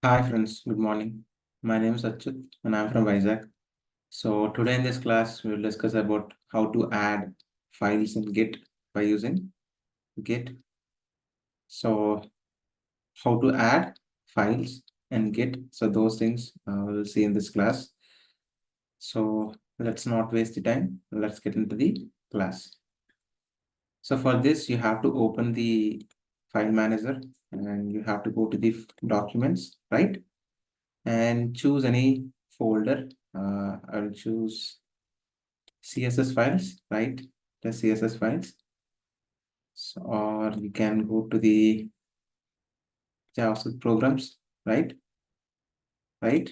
Hi friends, good morning. My name is Achyut and I'm from Vizag. So today in this class, we will discuss about how to add files in Git by using Git. So how to add files in Git. So those things we'll see in this class. So let's not waste the time. Let's get into the class. So for this, you have to open the file manager and you have to go to the documents, right? And choose any folder. I'll choose CSS files, right? The CSS files. So, or you can go to the JavaScript programs, right? Right?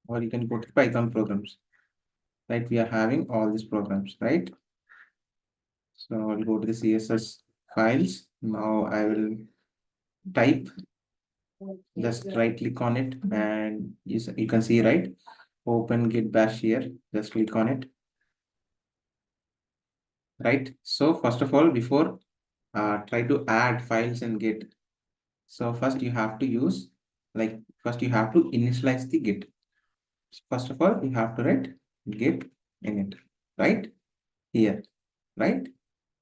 Or you can go to Python programs, right? We are having all these programs, right? So I'll go to the CSS files. Now I will type, just right click on it and you can see, right? Open Git bash here, just click on it, right? So first of all, before try to add files in Git. So first you have to use, first you have to initialize the Git. First of all, you have to write Git init, right? Here, right?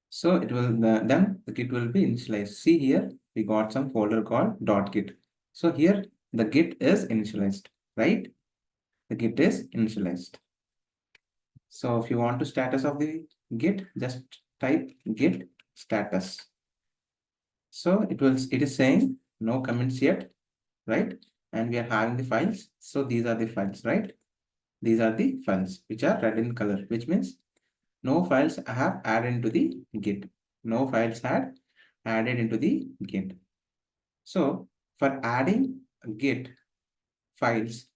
So it will, then the Git will be initialized. See here, we got some folder called .git. So here the Git is initialized, right? The Git is initialized. So if you want to status of the Git, just type Git status. So it is saying no comments yet, right? And we are having the files. So these are the files, right? These are the files which are red in color, which means no files have added into the Git. No files had added into the Git. So for adding Git files,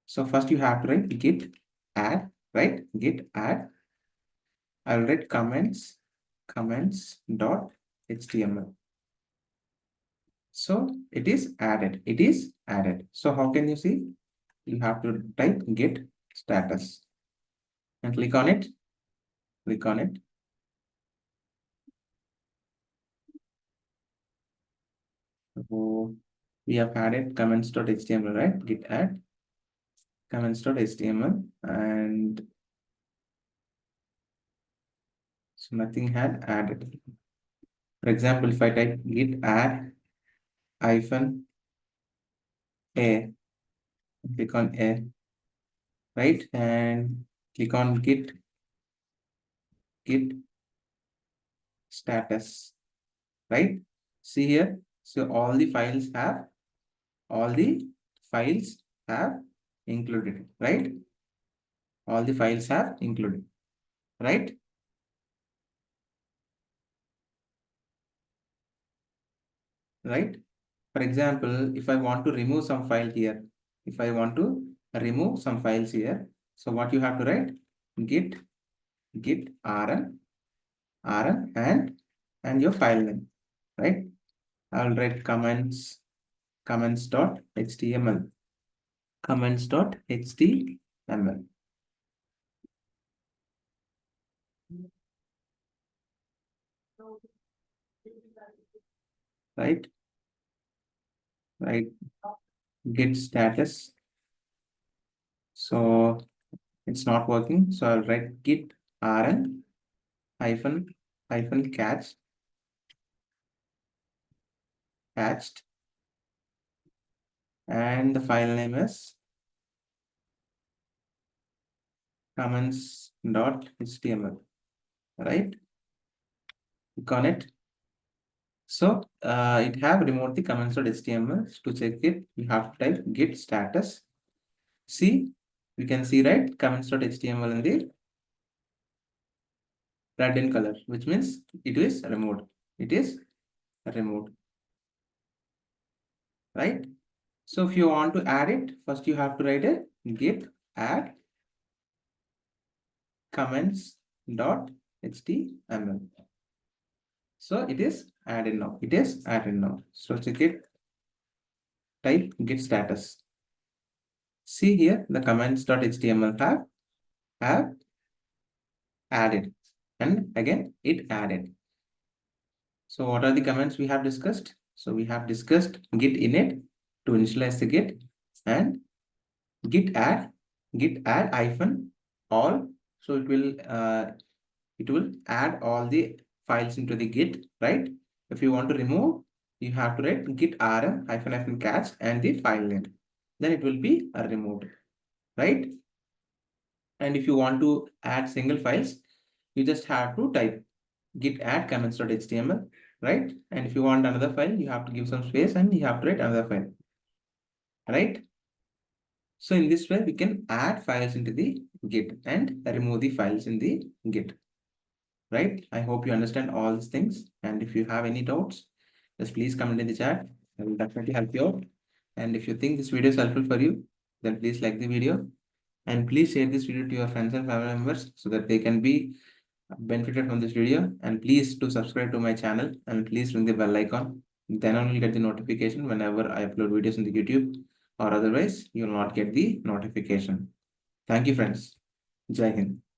so first you have to write Git add, right? Git add. I'll write comments dot HTML. So it is added. It is added. So how can you see? You have to type Git status and click on it. Click on it. So we have added comments.html, right? Git add comments.html, and so nothing had added. For example, if I type git add hyphen a, click on a, right? And click on git status, right? See here. So all the files have included, right? All the files have included, right? Right? For example, if I want to remove some file here, if I want to remove some files here, so what you have to write? Git rm and your file name, right? I'll write comments.html, comments.html, right? Right. Git status. So it's not working. So I'll write git rm hyphen catched, and the file name is comments.html, right? Click on it. So it have removed the comments.html. To check it, you have to type git status. See, we can see, right, comments.html in the red in color, which means it is removed. It is removed, right? So if you want to add it, first you have to write a git add comments.html. So it is added now. It is added now. So check it. Type git status. See here, the comments.html have added, and again it added. So what are the comments we have discussed? So we have discussed git init to initialize the Git, and git add hyphen all. So it will add all the files into the Git, right? If you want to remove, you have to write git rm hyphen catch and the file name. Then it will be removed, right? And if you want to add single files, you just have to type git add comments.html, right? And if you want another file, you have to give some space and you have to write another file, right? So in this way, we can add files into the Git and remove the files in the Git, right? I hope you understand all these things. And if you have any doubts, just please comment in the chat. I will definitely help you out. And if you think this video is helpful for you, then please like the video and please share this video to your friends and family members so that they can be benefited from this video. And please do subscribe to my channel and please ring the bell icon. Then only you'll get the notification whenever I upload videos in the YouTube, or otherwise you will not get the notification. Thank you, friends. Jai Hind.